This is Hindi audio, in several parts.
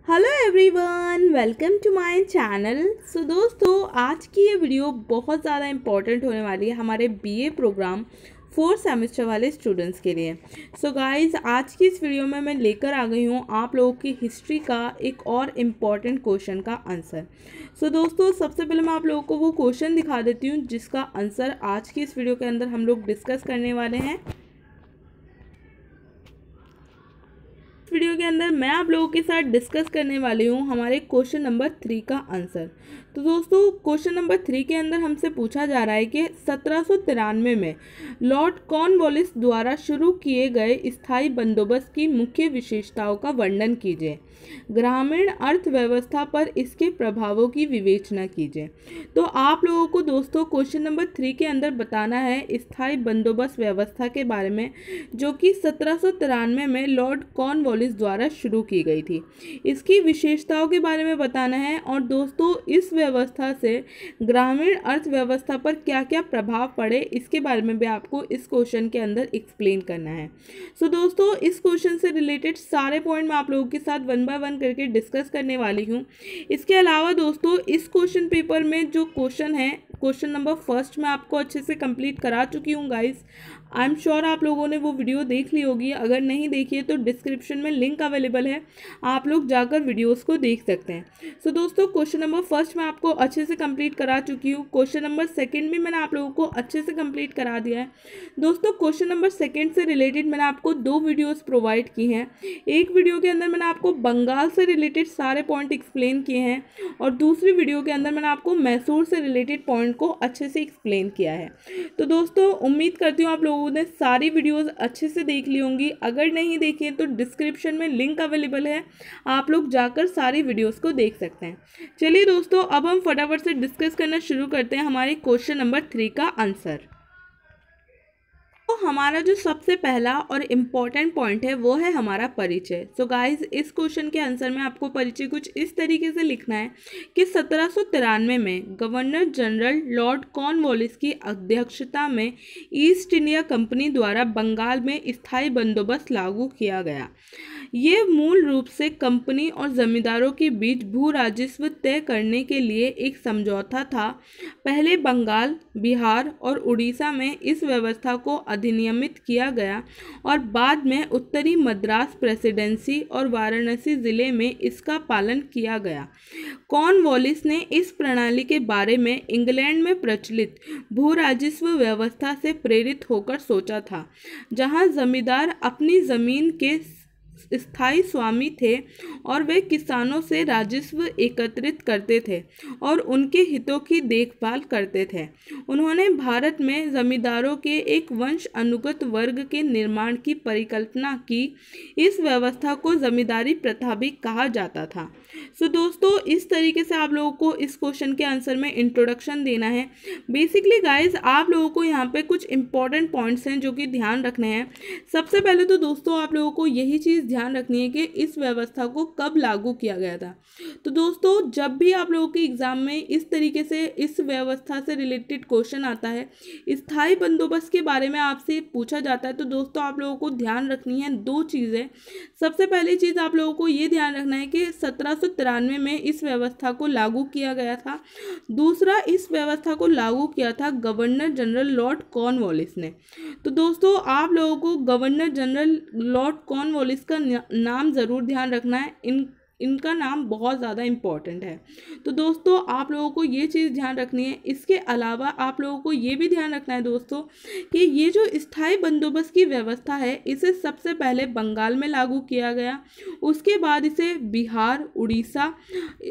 Hello everyone, welcome to my channel. So दोस्तों, आज की ये वीडियो बहुत ज़्यादा इम्पॉर्टेंट होने वाली है हमारे बीए प्रोग्राम 4th सेमेस्टर वाले स्टूडेंट्स के लिए। सो गाइस, आज की इस वीडियो में मैं लेकर आ गई हूँ आप लोगों की हिस्ट्री का एक और इम्पॉर्टेंट क्वेश्चन का आंसर। सो दोस्तों, सबसे पहले मैं आप लोगों को वो क्वेश्चन दिखा देती हूँ जिसका आंसर आज की इस वीडियो के अंदर हम लोग डिस्कस करने वाले हैं। वीडियो के अंदर मैं आप लोगों के साथ डिस्कस करने वाली हूँ हमारे क्वेश्चन नंबर 3 का आंसर। तो दोस्तों, क्वेश्चन नंबर 3 के अंदर हमसे पूछा जा रहा है कि 1793 में लॉर्ड कॉर्नवालिस द्वारा शुरू किए गए स्थायी बंदोबस्त की मुख्य विशेषताओं का वर्णन कीजिए। ग्रामीण अर्थव्यवस्था पर इसके प्रभावों की विवेचना कीजिए। तो आप लोगों को दोस्तों क्वेश्चन नंबर 3 के अंदर बताना है स्थायी बंदोबस्त व्यवस्था के बारे में, जो कि 1793 में लॉर्ड कॉर्नवालिस द्वारा शुरू की गई थी। इसकी विशेषताओं के बारे में बताना है और दोस्तों इस व्यवस्था से ग्रामीण अर्थव्यवस्था पर क्या क्या प्रभाव पड़े इसके बारे में भी आपको इस क्वेश्चन के अंदर एक्सप्लेन करना है। सो दोस्तों, इस क्वेश्चन से रिलेटेड सारे पॉइंट मैं आप लोगों के साथ वन बाय वन करके डिस्कस करने वाली हूँ। इसके अलावा दोस्तों, इस क्वेश्चन पेपर में जो क्वेश्चन है, क्वेश्चन नंबर फर्स्ट मैं आपको अच्छे से कंप्लीट करा चुकी हूँ गाइस। आई एम श्योर आप लोगों ने वो वीडियो देख ली होगी। अगर नहीं देखी है तो डिस्क्रिप्शन में लिंक अवेलेबल है, आप लोग जाकर वीडियोस को देख सकते हैं। सो दोस्तों, क्वेश्चन नंबर फर्स्ट मैं आपको अच्छे से कंप्लीट करा चुकी हूँ। क्वेश्चन नंबर सेकंड भी मैंने आप लोगों को अच्छे से कंप्लीट करा दिया है। दोस्तों, क्वेश्चन नंबर सेकंड से रिलेटेड मैंने आपको 2 वीडियोस प्रोवाइड की हैं। एक वीडियो के अंदर मैंने आपको बंगाल से रिलेटेड सारे पॉइंट एक्सप्लेन किए हैं और दूसरी वीडियो के अंदर मैंने आपको मैसूर से रिलेटेड पॉइंट को अच्छे से एक्सप्लेन किया है। तो दोस्तों, उम्मीद करती हूँ आप लोगों ने सारी वीडियोस अच्छे से देख ली होंगी। अगर नहीं देखी है तो डिस्क्रिप्शन में लिंक अवेलेबल है, आप लोग जाकर सारी वीडियोस को देख सकते हैं। चलिए दोस्तों, अब हम फटाफट से डिस्कस करना शुरू करते हैं हमारे क्वेश्चन नंबर 3 का आंसर। तो हमारा जो सबसे पहला और इम्पॉर्टेंट पॉइंट है वो है हमारा परिचय। सो गाइस, इस क्वेश्चन के आंसर में आपको परिचय कुछ इस तरीके से लिखना है कि 1793 में गवर्नर जनरल लॉर्ड कॉर्नवालिस की अध्यक्षता में ईस्ट इंडिया कंपनी द्वारा बंगाल में स्थायी बंदोबस्त लागू किया गया। ये मूल रूप से कंपनी और जमींदारों के बीच भू राजस्व तय करने के लिए एक समझौता था। पहले बंगाल, बिहार और उड़ीसा में इस व्यवस्था को अधिनियमित किया गया और बाद में उत्तरी मद्रास प्रेसिडेंसी और वाराणसी जिले में इसका पालन किया गया। कॉर्नवालिस ने इस प्रणाली के बारे में इंग्लैंड में प्रचलित भू राजस्व व्यवस्था से प्रेरित होकर सोचा था, जहां जमींदार अपनी जमीन के स्थायी स्वामी थे और वे किसानों से राजस्व एकत्रित करते थे और उनके हितों की देखभाल करते थे। उन्होंने भारत में जमींदारों के एक वंश अनुगत वर्ग के निर्माण की परिकल्पना की। इस व्यवस्था को जमींदारी प्रथा भी कहा जाता था। सो दोस्तों, इस तरीके से आप लोगों को इस क्वेश्चन के आंसर में इंट्रोडक्शन देना है। बेसिकली गाइज, आप लोगों को यहाँ पे कुछ इंपॉर्टेंट पॉइंट्स हैं जो कि ध्यान रखने हैं। सबसे पहले तो दोस्तों, आप लोगों को यही चीज़ ध्यान रखनी है कि इस व्यवस्था को कब लागू किया गया था। तो दोस्तों, जब भी आप लोगों के एग्जाम में इस तरीके से इस व्यवस्था से रिलेटेड क्वेश्चन आता है, स्थायी बंदोबस्त के बारे में आपसे पूछा जाता है, तो दोस्तों आप लोगों को ध्यान रखनी है 2 चीज़ें। सबसे पहली चीज़ आप लोगों को ये ध्यान रखना है कि 1793 में इस व्यवस्था को लागू किया गया था। दूसरा, इस व्यवस्था को लागू किया था गवर्नर जनरल लॉर्ड कॉर्नवालिस ने। तो दोस्तों, आप लोगों को गवर्नर जनरल लॉर्ड कॉर्नवालिस का नाम ज़रूर ध्यान रखना है। इनका नाम बहुत ज़्यादा इम्पॉर्टेंट है। तो दोस्तों, आप लोगों को ये चीज़ ध्यान रखनी है। इसके अलावा आप लोगों को ये भी ध्यान रखना है दोस्तों कि ये जो स्थायी बंदोबस्त की व्यवस्था है, इसे सबसे पहले बंगाल में लागू किया गया, उसके बाद इसे बिहार, उड़ीसा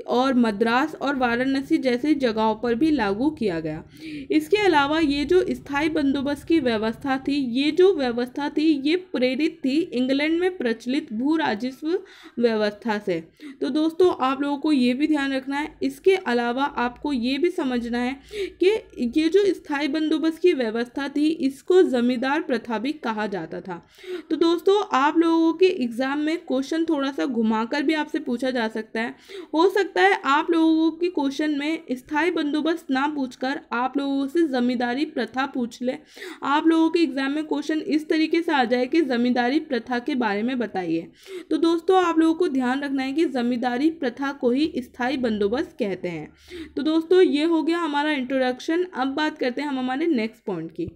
और मद्रास और वाराणसी जैसी जगहों पर भी लागू किया गया। इसके अलावा ये जो स्थायी बंदोबस्त की व्यवस्था थी, ये प्रेरित थी इंग्लैंड में प्रचलित भू राजस्व व्यवस्था से। तो दोस्तों, आप लोगों को ये भी ध्यान रखना है। इसके अलावा आपको ये भी समझना है कि ये जो स्थायी बंदोबस्त की व्यवस्था थी, इसको जमींदार प्रथा भी कहा जाता था। तो दोस्तों, आप लोगों के एग्जाम में क्वेश्चन थोड़ा थोड़ा सा घुमाकर भी आपसे पूछा जा सकता है। हो सकता है आप लोगों की क्वेश्चन में स्थायी बंदोबस्त ना पूछकर आप लोगों से जमींदारी प्रथा पूछ ले। आप लोगों के एग्जाम में क्वेश्चन इस तरीके से आ जाए कि जमींदारी प्रथा के बारे में बताइए। तो दोस्तों आप लोगों को ध्यान रखना है कि जमींदारी प्रथा को ही स्थायी बंदोबस्त कहते हैं। तो दोस्तों ये हो गया हमारा इंट्रोडक्शन। अब बात करते हैं हम हमारे नेक्स्ट पॉइंट की।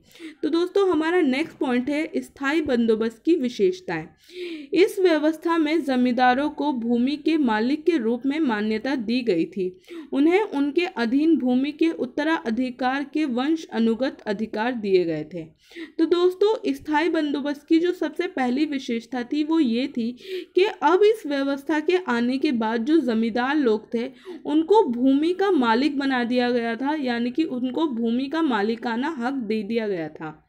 तो दोस्तों हमारा नेक्स्ट पॉइंट है स्थायी बंदोबस्त की विशेषताएं। इस व्यवस्था में जमींदारों को भूमि के मालिक के रूप में मान्यता दी गई थी। उन्हें उनके अधीन भूमि के उत्तराधिकार के वंश अनुगत अधिकार दिए गए थे। तो दोस्तों स्थायी बंदोबस्त की जो सबसे पहली विशेषता थी वो ये थी कि अब इस व्यवस्था के आने के बाद जो जमींदार लोग थे उनको भूमि का मालिक बना दिया गया था, यानी कि उनको भूमि का मालिकाना हक दे दिया गया था।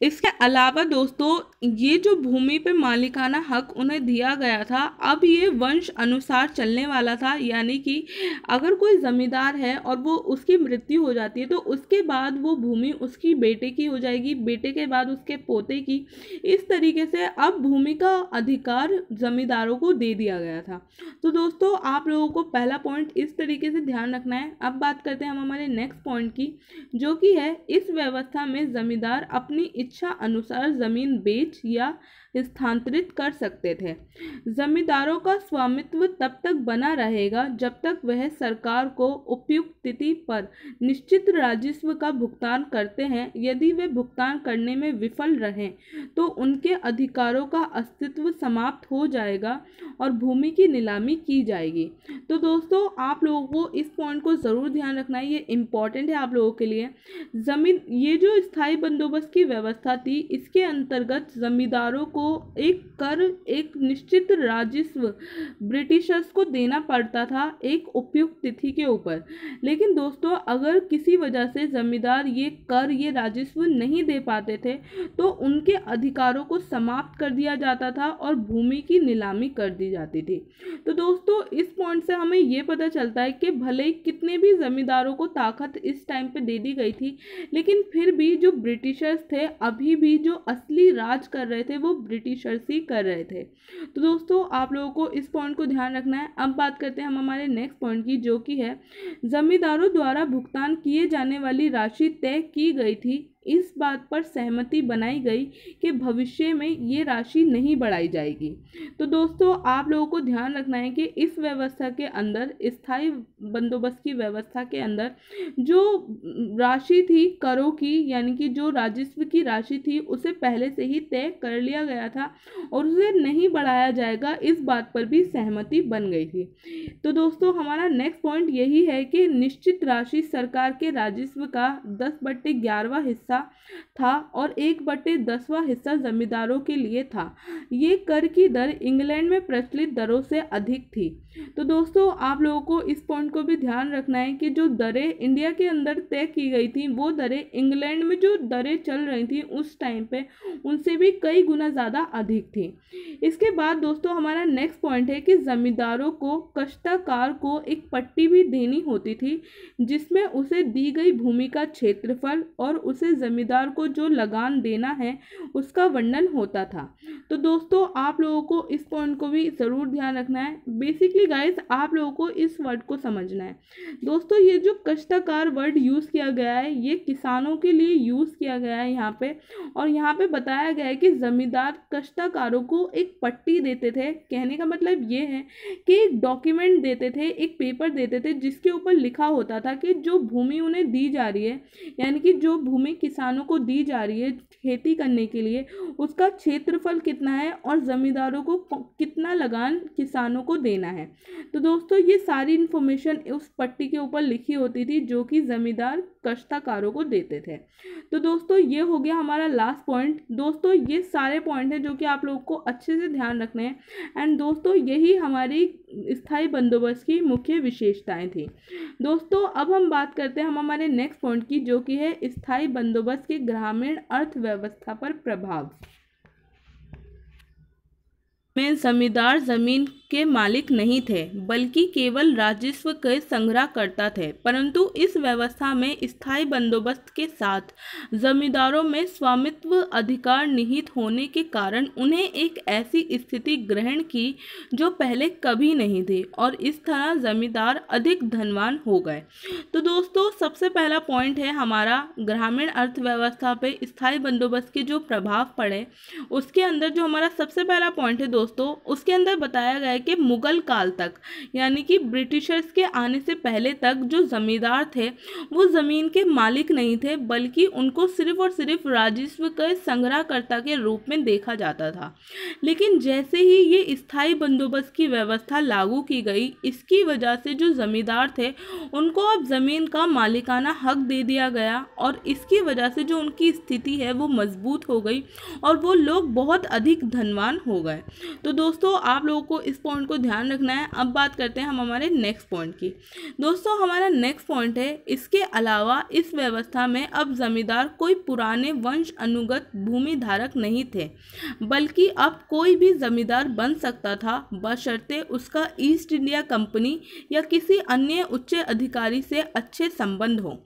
इसके अलावा दोस्तों ये जो भूमि पे मालिकाना हक उन्हें दिया गया था, अब ये वंश अनुसार चलने वाला था, यानी कि अगर कोई जमींदार है और वो उसकी मृत्यु हो जाती है तो उसके बाद वो भूमि उसकी बेटे की हो जाएगी, बेटे के बाद उसके पोते की। इस तरीके से अब भूमि का अधिकार जमींदारों को दे दिया गया था। तो दोस्तों आप लोगों को पहला पॉइंट इस तरीके से ध्यान रखना है। अब बात करते हैं हम हमारे नेक्स्ट पॉइंट की, जो कि है इस व्यवस्था में जमींदार अपनी इच्छा अनुसार जमीन बेच या स्थानांतरित कर सकते थे। जमींदारों का स्वामित्व तब तक बना रहेगा जब तक वह सरकार को उपयुक्त तिथि पर निश्चित राजस्व का भुगतान करते हैं। यदि वे भुगतान करने में विफल रहें तो उनके अधिकारों का अस्तित्व समाप्त हो जाएगा और भूमि की नीलामी की जाएगी। तो दोस्तों आप लोगों को इस पॉइंट को ज़रूर ध्यान रखना है, ये इम्पॉर्टेंट है आप लोगों के लिए। ये जो स्थायी बंदोबस्त की व्यवस्था थी, इसके अंतर्गत जमींदारों को एक कर, एक निश्चित राजस्व ब्रिटिशर्स को देना पड़ता था एक उपयुक्त तिथि के ऊपर। लेकिन दोस्तों अगर किसी वजह से जमींदार ये कर, ये राजस्व नहीं दे पाते थे तो उनके अधिकारों को समाप्त कर दिया जाता था और भूमि की नीलामी कर दी जाती थी। तो दोस्तों इस पॉइंट से हमें ये पता चलता है कि भले ही कितने भी जमींदारों को ताकत इस टाइम पे दे दी गई थी, लेकिन फिर भी जो ब्रिटिशर्स थे अभी भी जो असली राज कर रहे थे वो ब्रिटिशर्स ही कर रहे थे। तो दोस्तों आप लोगों को इस पॉइंट को ध्यान रखना है। अब बात करते हैं हम हमारे नेक्स्ट पॉइंट की, जो कि है जमींदारों द्वारा भुगतान किए जाने वाली राशि तय की गई थी। इस बात पर सहमति बनाई गई कि भविष्य में ये राशि नहीं बढ़ाई जाएगी। तो दोस्तों आप लोगों को ध्यान रखना है कि इस व्यवस्था के अंदर, स्थायी बंदोबस्त की व्यवस्था के अंदर जो राशि थी करों की, यानी कि जो राजस्व की राशि थी उसे पहले से ही तय कर लिया गया था और उसे नहीं बढ़ाया जाएगा, इस बात पर भी सहमति बन गई थी। तो दोस्तों हमारा नेक्स्ट पॉइंट यही है कि निश्चित राशि सरकार के राजस्व का 10/11वां हिस्सा था और 1/10वां हिस्सा जमींदारों के लिए था। ये कर की दर इंग्लैंड में प्रचलित दरों से अधिक थी। तो दोस्तों आप लोगों को इस पॉइंट को भी ध्यान रखना है कि जो दरें इंडिया के अंदर तय की गई थी वो दरें इंग्लैंड में जो दरें चल रही थी उस टाइम पे उनसे भी कई गुना ज़्यादा अधिक थी। इसके बाद दोस्तों हमारा नेक्स्ट पॉइंट है कि जमींदारों को काश्तकार को एक पट्टी भी देनी होती थी जिसमें उसे दी गई भूमि का क्षेत्रफल और उसे जमींदार को जो लगान देना है उसका वर्णन होता था। तो दोस्तों आप लोगों को इस पॉइंट को भी ज़रूर ध्यान रखना है। बेसिकली गाइस आप लोगों को इस वर्ड को समझना है। दोस्तों ये जो काश्तकार वर्ड यूज़ किया गया है ये किसानों के लिए यूज़ किया गया है यहाँ पे, और यहाँ पे बताया गया है कि जमींदार काश्तकारों को एक पट्टी देते थे। कहने का मतलब ये है कि एक डॉक्यूमेंट देते थे, एक पेपर देते थे जिसके ऊपर लिखा होता था कि जो भूमि उन्हें दी जा रही है, यानी कि जो भूमि किसानों को दी जा रही है खेती करने के लिए, उसका क्षेत्रफल कितना है और जमींदारों को कितना लगान किसानों को देना है। तो दोस्तों ये सारी इन्फॉर्मेशन उस पट्टी के ऊपर लिखी होती थी जो कि जमींदार काश्तकारों को देते थे। तो दोस्तों ये हो गया हमारा लास्ट पॉइंट। दोस्तों ये सारे पॉइंट हैं जो कि आप लोगों को अच्छे से ध्यान रखने हैं। एंड दोस्तों यही हमारी स्थायी बंदोबस्त की मुख्य विशेषताएं थी। दोस्तों अब हम बात करते हैं हम हमारे नेक्स्ट पॉइंट की, जो कि है स्थायी बंदोबस्त के ग्रामीण अर्थव्यवस्था पर प्रभाव। में जमींदार जमीन के मालिक नहीं थे बल्कि केवल राजस्व के संग्रह करता थे, परंतु इस व्यवस्था में स्थायी बंदोबस्त के साथ जमींदारों में स्वामित्व अधिकार निहित होने के कारण उन्हें एक ऐसी स्थिति ग्रहण की जो पहले कभी नहीं थी और इस तरह जमींदार अधिक धनवान हो गए। तो दोस्तों सबसे पहला पॉइंट है हमारा ग्रामीण अर्थव्यवस्था पे स्थायी बंदोबस्त के जो प्रभाव पड़े, उसके अंदर जो हमारा सबसे पहला पॉइंट है दोस्तों, उसके अंदर बताया गया है कि मुगल काल तक यानी कि ब्रिटिशर्स के आने से पहले तक जो जमींदार थे वो जमीन के मालिक नहीं थे बल्कि उनको सिर्फ और सिर्फ राजस्व के संग्रहकर्ता के रूप में देखा जाता था। लेकिन जैसे ही ये स्थायी बंदोबस्त की व्यवस्था लागू की गई, इसकी वजह से जो जमींदार थे उनको अब जमीन का मालिकाना हक दे दिया गया और इसकी वजह से जो उनकी स्थिति है वो मजबूत हो गई और वो लोग बहुत अधिक धनवान हो गए। तो दोस्तों आप लोगों को इस पॉइंट को ध्यान रखना है। अब बात करते हैं हम हमारे नेक्स्ट पॉइंट की। दोस्तों हमारा नेक्स्ट पॉइंट है, इसके अलावा इस व्यवस्था में अब जमींदार कोई पुराने वंश अनुगत भूमि धारक नहीं थे बल्कि अब कोई भी जमींदार बन सकता था बशर्ते उसका ईस्ट इंडिया कंपनी या किसी अन्य उच्च अधिकारी से अच्छे संबंध हो।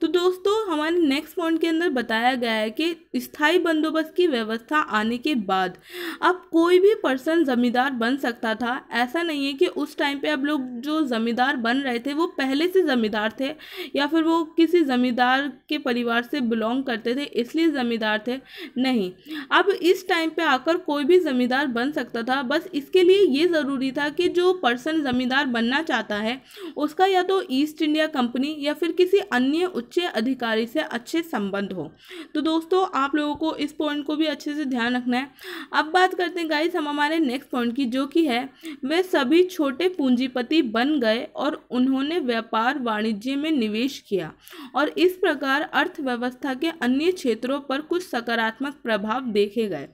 तो दोस्तों हमारे नेक्स्ट पॉइंट के अंदर बताया गया है कि स्थायी बंदोबस्त की व्यवस्था आने के बाद अब कोई भी पर्सन जमींदार बन सकता था। ऐसा नहीं है कि उस टाइम पे अब लोग जो जमींदार बन रहे थे वो पहले से जमींदार थे या फिर वो किसी जमींदार के परिवार से बिलोंग करते थे इसलिए जमींदार थे, नहीं। अब इस टाइम पे आकर कोई भी जमींदार बन सकता था, बस इसके लिए ये ज़रूरी था कि जो पर्सन जमींदार बनना चाहता है उसका या तो ईस्ट इंडिया कंपनी या फिर किसी अन्य उच्च अधिकारी से अच्छे संबंध हो। तो दोस्तों आप लोगों को इस पॉइंट को भी अच्छे से ध्यान रखना है। अब बात करते हैं गाइस हम हमारे नेक्स्ट पॉइंट की, जो कि है वे सभी छोटे पूंजीपति बन गए और उन्होंने व्यापार वाणिज्य में निवेश किया और इस प्रकार अर्थव्यवस्था के अन्य क्षेत्रों पर कुछ सकारात्मक प्रभाव देखे गए।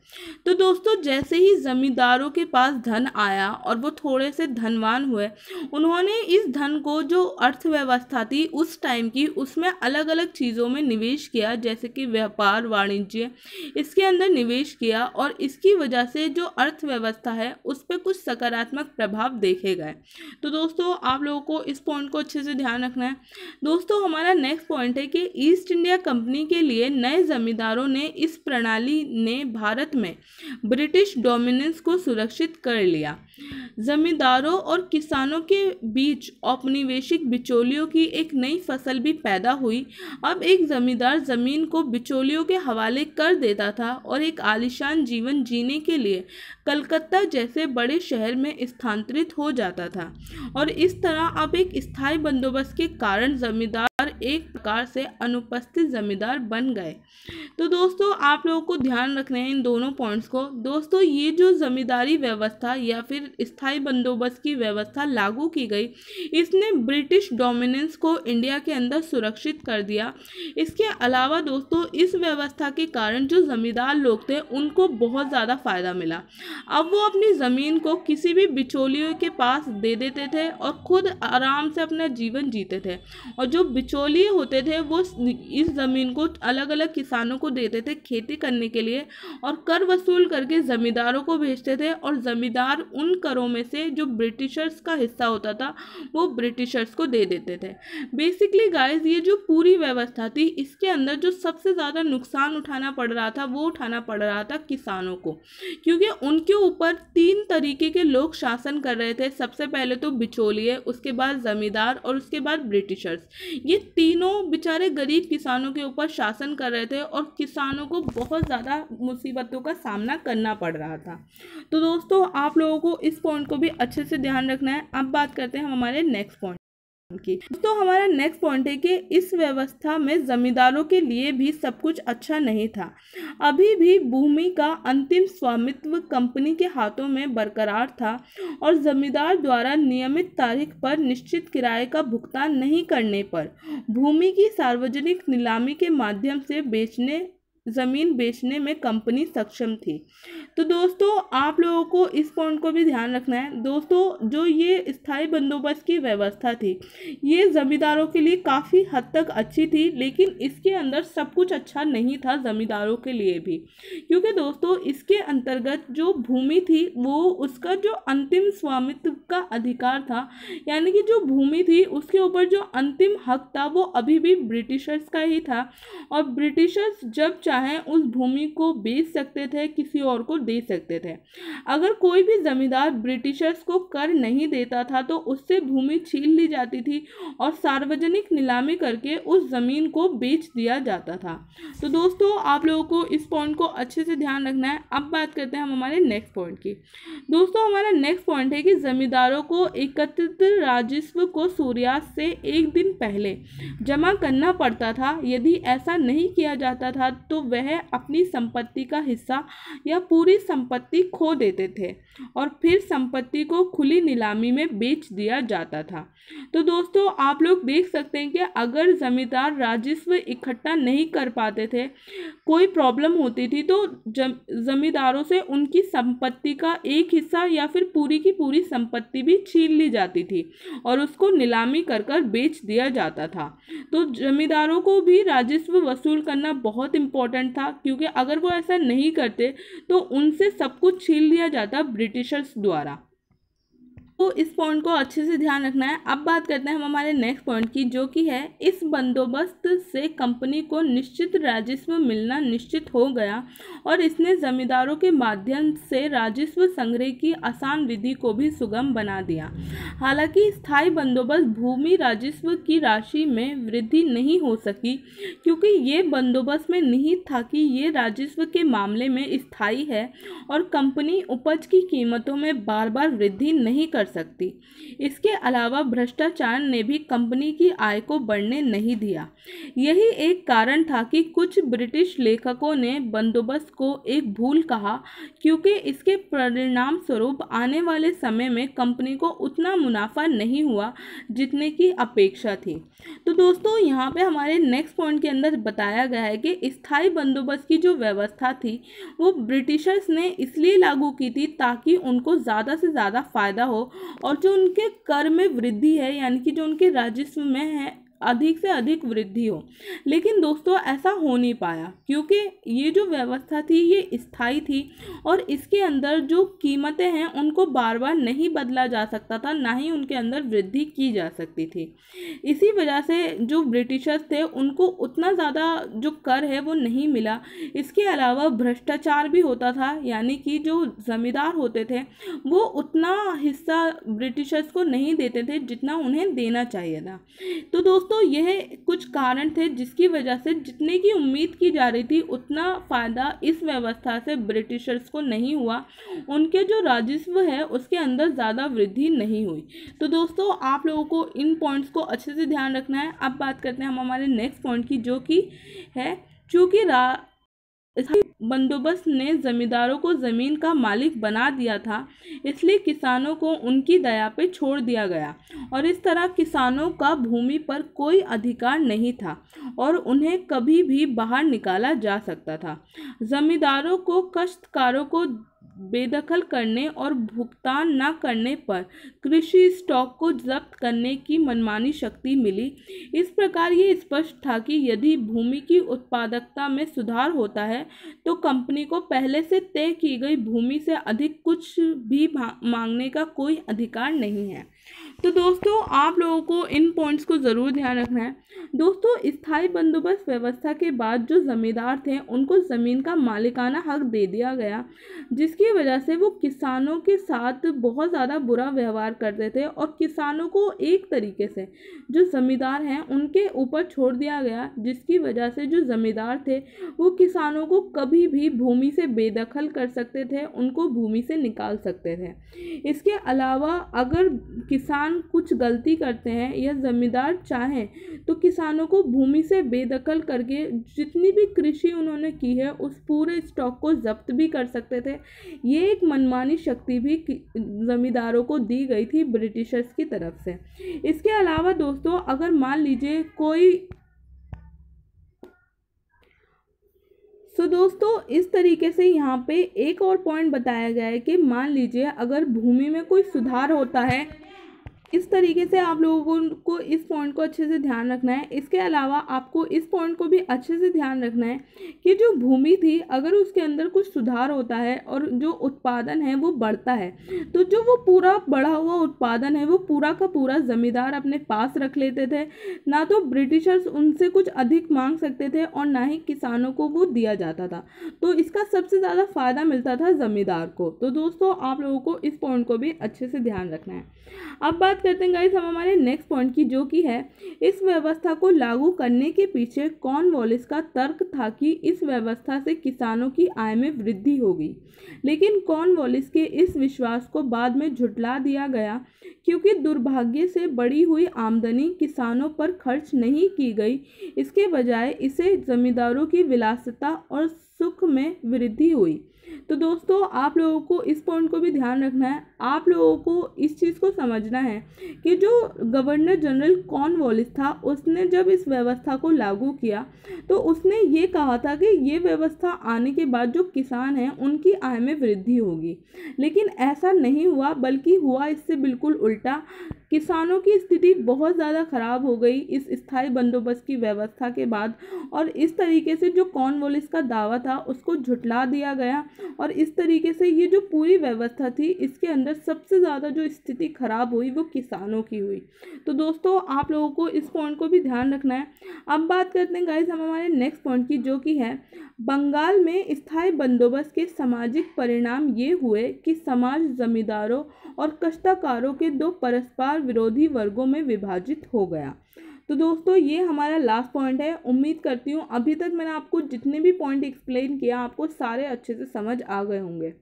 तो दोस्तों जैसे ही जमींदारों के पास धन आया और वो थोड़े से धनवान हुए, उन्होंने इस धन को जो अर्थव्यवस्था थी उस टाइम की उसमें अलग अलग चीज़ों में निवेश किया, जैसे कि व्यापार वाणिज्य, इसके अंदर निवेश किया और इसकी वजह से जो अर्थव्यवस्था है उस पर कुछ सकारात्मक प्रभाव देखे गए। तो दोस्तों आप लोगों को इस पॉइंट को अच्छे से ध्यान रखना है। दोस्तों हमारा नेक्स्ट पॉइंट है कि ईस्ट इंडिया कंपनी के लिए नए जमींदारों ने इस प्रणाली ने भारत में ब्रिटिश डोमिनेंस को सुरक्षित कर लिया। जमींदारों और किसानों के बीच औपनिवेशिक बिचौलियों की एक नई फसल भी पैदा हुई। अब एक जमींदार जमीन को बिचौलियों के हवाले कर देता था और एक आलीशान जीवन जीने के लिए कलकत्ता जैसे बड़े शहर में स्थानांतरित हो जाता था और इस तरह अब एक स्थायी बंदोबस्त के कारण जमींदार एक प्रकार से अनुपस्थित जमींदार बन गए। तो दोस्तों आप लोगों को ध्यान रखना है इन दोनों पॉइंट्स को। दोस्तों ये जो जमींदारी व्यवस्था या फिर स्थायी बंदोबस्त की व्यवस्था लागू की गई, इसने ब्रिटिश डोमिनेंस को इंडिया के अंदर सुरक्षित कर दिया। इसके अलावा दोस्तों इस व्यवस्था के कारण जो जमींदार लोग थे उनको बहुत ज़्यादा फ़ायदा मिला। अब वो अपनी ज़मीन को किसी भी बिचौलियों के पास दे देते थे और खुद आराम से अपना जीवन जीते थे और जो बिचौलिए होते थे वो इस ज़मीन को अलग अलग किसानों को देते थे खेती करने के लिए और कर वसूल करके ज़मींदारों को भेजते थे और ज़मींदार उन करों में से जो ब्रिटिशर्स का हिस्सा होता था वो ब्रिटिशर्स को दे देते थे। बेसिकली गाइस ये जो पूरी व्यवस्था थी इसके अंदर जो सबसे ज़्यादा नुकसान उठाना पड़ रहा था वो उठाना पड़ रहा था किसानों को, क्योंकि उनके ऊपर 3 तरीके के लोग शासन कर रहे थे। सबसे पहले तो बिचौलिए, उसके बाद ज़मींदार और उसके बाद ब्रिटिशर्स। ये तीनों बेचारे गरीब किसानों के ऊपर शासन कर रहे थे और किसानों को बहुत ज़्यादा मुसीबतों का सामना करना पड़ रहा था। तो दोस्तों आप लोगों को इस पॉइंट को भी अच्छे से ध्यान रखना है। अब बात करते हैं हम हमारे नेक्स्ट पॉइंट की। दोस्तों हमारा नेक्स्ट पॉइंट है कि इस व्यवस्था में जमींदारों के लिए भी सब कुछ अच्छा नहीं था। अभी भी भूमि का अंतिम स्वामित्व कंपनी के हाथों में बरकरार था और जमींदार द्वारा नियमित तारीख पर निश्चित किराए का भुगतान नहीं करने पर भूमि की सार्वजनिक नीलामी के माध्यम से बेचने ज़मीन बेचने में कंपनी सक्षम थी। तो दोस्तों आप लोगों को इस पॉइंट को भी ध्यान रखना है। दोस्तों जो ये स्थायी बंदोबस्त की व्यवस्था थी ये ज़मींदारों के लिए काफ़ी हद तक अच्छी थी, लेकिन इसके अंदर सब कुछ अच्छा नहीं था ज़मींदारों के लिए भी, क्योंकि दोस्तों इसके अंतर्गत जो भूमि थी वो उसका जो अंतिम स्वामित्व का अधिकार था, यानी कि जो भूमि थी उसके ऊपर जो अंतिम हक था वो अभी भी ब्रिटिशर्स का ही था, और ब्रिटिशर्स जब चाहें उस भूमि को बेच सकते थे, किसी और को दे सकते थे। अगर कोई भी जमींदार ब्रिटिशर्स को कर नहीं देता था तो उससे भूमि छीन ली जाती थी और सार्वजनिक नीलामी करके उस जमीन को बेच दिया जाता था। तो दोस्तों आप लोगों को इस पॉइंट को अच्छे से ध्यान रखना है। अब बात करते हैं हम हमारे नेक्स्ट पॉइंट की। दोस्तों हमारा नेक्स्ट पॉइंट है कि जमींदारों को एकत्रित राजस्व को सूर्यास्त से एक दिन पहले जमा करना पड़ता था। यदि ऐसा नहीं किया जाता था तो वह अपनी संपत्ति का हिस्सा या पूरी संपत्ति खो देते थे और फिर संपत्ति को खुली नीलामी में बेच दिया जाता था। तो दोस्तों आप लोग देख सकते हैं कि अगर जमींदार राजस्व इकट्ठा नहीं कर पाते थे, कोई प्रॉब्लम होती थी, तो जमींदारों से उनकी संपत्ति का एक हिस्सा या फिर पूरी की पूरी संपत्ति भी छीन ली जाती थी और उसको नीलामी कर कर बेच दिया जाता था। तो जमींदारों को भी राजस्व वसूल करना बहुत इम्पोर्टेंट था, क्योंकि अगर वो ऐसा नहीं करते तो उनसे सब कुछ छीन लिया जाता ब्रिटिशर्स द्वारा। तो इस पॉइंट को अच्छे से ध्यान रखना है। अब बात करते हैं हम हमारे नेक्स्ट पॉइंट की, जो कि है इस बंदोबस्त से कंपनी को निश्चित राजस्व मिलना निश्चित हो गया और इसने जमींदारों के माध्यम से राजस्व संग्रह की आसान विधि को भी सुगम बना दिया। हालांकि स्थायी बंदोबस्त भूमि राजस्व की राशि में वृद्धि नहीं हो सकी, क्योंकि ये बंदोबस्त में निहित था कि ये राजस्व के मामले में स्थायी है और कंपनी उपज की कीमतों में बार बार वृद्धि नहीं कर सकती। इसके अलावा भ्रष्टाचार ने भी कंपनी की आय को बढ़ने नहीं दिया। यही एक कारण था कि कुछ ब्रिटिश लेखकों ने बंदोबस्त को एक भूल कहा, क्योंकि इसके परिणाम स्वरूप आने वाले समय में कंपनी को उतना मुनाफा नहीं हुआ जितने की अपेक्षा थी। तो दोस्तों यहाँ पे हमारे नेक्स्ट पॉइंट के अंदर बताया गया है कि स्थायी बंदोबस्त की जो व्यवस्था थी वो ब्रिटिशर्स ने इसलिए लागू की थी ताकि उनको ज़्यादा से ज़्यादा फायदा हो और जो उनके कर में वृद्धि है, यानी कि जो उनके राजस्व में है, अधिक से अधिक वृद्धि हो। लेकिन दोस्तों ऐसा हो नहीं पाया, क्योंकि ये जो व्यवस्था थी ये स्थायी थी और इसके अंदर जो कीमतें हैं उनको बार बार नहीं बदला जा सकता था, ना ही उनके अंदर वृद्धि की जा सकती थी। इसी वजह से जो ब्रिटिशर्स थे उनको उतना ज़्यादा जो कर है वो नहीं मिला। इसके अलावा भ्रष्टाचार भी होता था, यानी कि जो जमींदार होते थे वो उतना हिस्सा ब्रिटिशर्स को नहीं देते थे जितना उन्हें देना चाहिए था। तो दोस्तों यह कुछ कारण थे जिसकी वजह से जितने की उम्मीद की जा रही थी उतना फ़ायदा इस व्यवस्था से ब्रिटिशर्स को नहीं हुआ। उनके जो राजस्व है उसके अंदर ज़्यादा वृद्धि नहीं हुई। तो दोस्तों आप लोगों को इन पॉइंट्स को अच्छे से ध्यान रखना है। अब बात करते हैं हम हमारे नेक्स्ट पॉइंट की, जो कि है चूँकि बंदोबस्त ने जमींदारों को जमीन का मालिक बना दिया था, इसलिए किसानों को उनकी दया पे छोड़ दिया गया और इस तरह किसानों का भूमि पर कोई अधिकार नहीं था और उन्हें कभी भी बाहर निकाला जा सकता था। जमींदारों को काश्तकारों को बेदखल करने और भुगतान न करने पर कृषि स्टॉक को जब्त करने की मनमानी शक्ति मिली। इस प्रकार ये स्पष्ट था कि यदि भूमि की उत्पादकता में सुधार होता है तो कंपनी को पहले से तय की गई भूमि से अधिक कुछ भी मांगने का कोई अधिकार नहीं है। तो दोस्तों आप लोगों को इन पॉइंट्स को ज़रूर ध्यान रखना है। दोस्तों स्थायी बंदोबस्त व्यवस्था के बाद जो ज़मींदार थे उनको ज़मीन का मालिकाना हक दे दिया गया, जिसकी वजह से वो किसानों के साथ बहुत ज़्यादा बुरा व्यवहार करते थे और किसानों को एक तरीके से जो ज़मींदार हैं उनके ऊपर छोड़ दिया गया, जिसकी वजह से जो ज़मींदार थे वो किसानों को कभी भी भूमि से बेदखल कर सकते थे, उनको भूमि से निकाल सकते थे। इसके अलावा अगर किसान कुछ गलती करते हैं या जमींदार चाहें तो किसानों को भूमि से बेदखल करके जितनी भी कृषि उन्होंने की है उस पूरे स्टॉक को जब्त भी कर सकते थे। ये एक मनमानी शक्ति भी जमींदारों को दी गई थी ब्रिटिशर्स की तरफ से। इसके अलावा दोस्तों अगर मान लीजिए कोई सो दोस्तों इस तरीके से यहाँ पे एक और पॉइंट बताया गया है कि मान लीजिए अगर भूमि में कोई सुधार होता है, इस तरीके से आप लोगों को इस पॉइंट को अच्छे से ध्यान रखना है। इसके अलावा आपको इस पॉइंट को भी अच्छे से ध्यान रखना है कि जो भूमि थी अगर उसके अंदर कुछ सुधार होता है और जो उत्पादन है वो बढ़ता है, तो जो वो पूरा बढ़ा हुआ उत्पादन है वो पूरा का पूरा जमींदार अपने पास रख लेते थे। ना तो ब्रिटिशर्स उनसे कुछ अधिक मांग सकते थे और ना ही किसानों को वो दिया जाता था, तो इसका सबसे ज़्यादा फायदा मिलता था जमींदार को। तो दोस्तों आप लोगों को इस पॉइंट को भी अच्छे से ध्यान रखना है। अब बात करते हैं गाइस हम हमारे नेक्स्ट पॉइंट की, जो कि है इस व्यवस्था को लागू करने के पीछे कॉर्नवालिस का तर्क था कि इस व्यवस्था से किसानों की आय में वृद्धि होगी। लेकिन कॉर्नवालिस के इस विश्वास को बाद में झुठला दिया गया, क्योंकि दुर्भाग्य से बढ़ी हुई आमदनी किसानों पर खर्च नहीं की गई, इसके बजाय इसे जमींदारों की विलासिता और सुख में वृद्धि हुई। तो दोस्तों आप लोगों को इस पॉइंट को भी ध्यान रखना है। आप लोगों को इस चीज़ को समझना है कि जो गवर्नर जनरल कॉर्नवालिस था उसने जब इस व्यवस्था को लागू किया तो उसने ये कहा था कि ये व्यवस्था आने के बाद जो किसान हैं उनकी आय में वृद्धि होगी, लेकिन ऐसा नहीं हुआ, बल्कि हुआ इससे बिल्कुल उल्टा। किसानों की स्थिति बहुत ज़्यादा ख़राब हो गई इस स्थायी बंदोबस्त की व्यवस्था के बाद, और इस तरीके से जो कॉर्नवालिस का दावा था उसको झुठला दिया गया, और इस तरीके से ये जो पूरी व्यवस्था थी इसके अंदर सबसे ज़्यादा जो स्थिति खराब हुई वो किसानों की हुई। तो दोस्तों आप लोगों को इस पॉइंट को भी ध्यान रखना है। अब बात करते हैं गाइस हम हमारे नेक्स्ट पॉइंट की, जो कि है बंगाल में स्थायी बंदोबस्त के सामाजिक परिणाम ये हुए कि समाज जमींदारों और काश्तकारों के दो परस्पर विरोधी वर्गों में विभाजित हो गया। तो दोस्तों ये हमारा लास्ट पॉइंट है। उम्मीद करती हूँ अभी तक मैंने आपको जितने भी पॉइंट एक्सप्लेन किया आपको सारे अच्छे से समझ आ गए होंगे।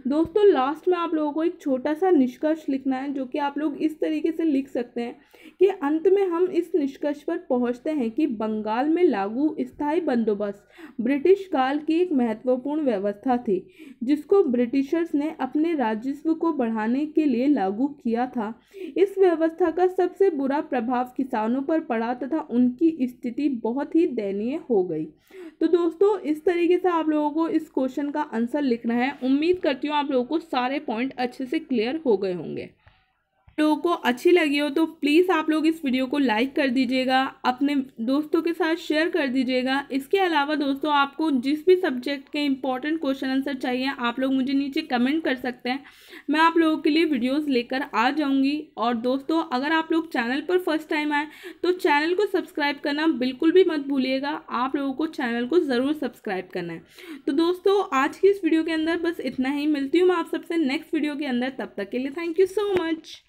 दोस्तों लास्ट में आप लोगों को एक छोटा सा निष्कर्ष लिखना है, जो कि आप लोग इस तरीके से लिख सकते हैं कि अंत में हम इस निष्कर्ष पर पहुंचते हैं कि बंगाल में लागू स्थायी बंदोबस्त ब्रिटिश काल की एक महत्वपूर्ण व्यवस्था थी, जिसको ब्रिटिशर्स ने अपने राजस्व को बढ़ाने के लिए लागू किया था। इस व्यवस्था का सबसे बुरा प्रभाव किसानों पर पड़ा तथा उनकी स्थिति बहुत ही दयनीय हो गई। तो दोस्तों इस तरीके से आप लोगों को इस क्वेश्चन का आंसर लिखना है। उम्मीद करती हूँ आप लोगों को सारे पॉइंट अच्छे से क्लियर हो गए होंगे। लोगों को अच्छी लगी हो तो प्लीज़ आप लोग इस वीडियो को लाइक कर दीजिएगा, अपने दोस्तों के साथ शेयर कर दीजिएगा। इसके अलावा दोस्तों आपको जिस भी सब्जेक्ट के इंपॉर्टेंट क्वेश्चन आंसर चाहिए आप लोग मुझे नीचे कमेंट कर सकते हैं, मैं आप लोगों के लिए वीडियोस लेकर आ जाऊंगी। और दोस्तों अगर आप लोग चैनल पर फर्स्ट टाइम आए तो चैनल को सब्सक्राइब करना बिल्कुल भी मत भूलिएगा, आप लोगों को चैनल को ज़रूर सब्सक्राइब करना है। तो दोस्तों आज की इस वीडियो के अंदर बस इतना ही, मिलती हूँ मैं आप सबसे नेक्स्ट वीडियो के अंदर, तब तक के लिए थैंक यू सो मच।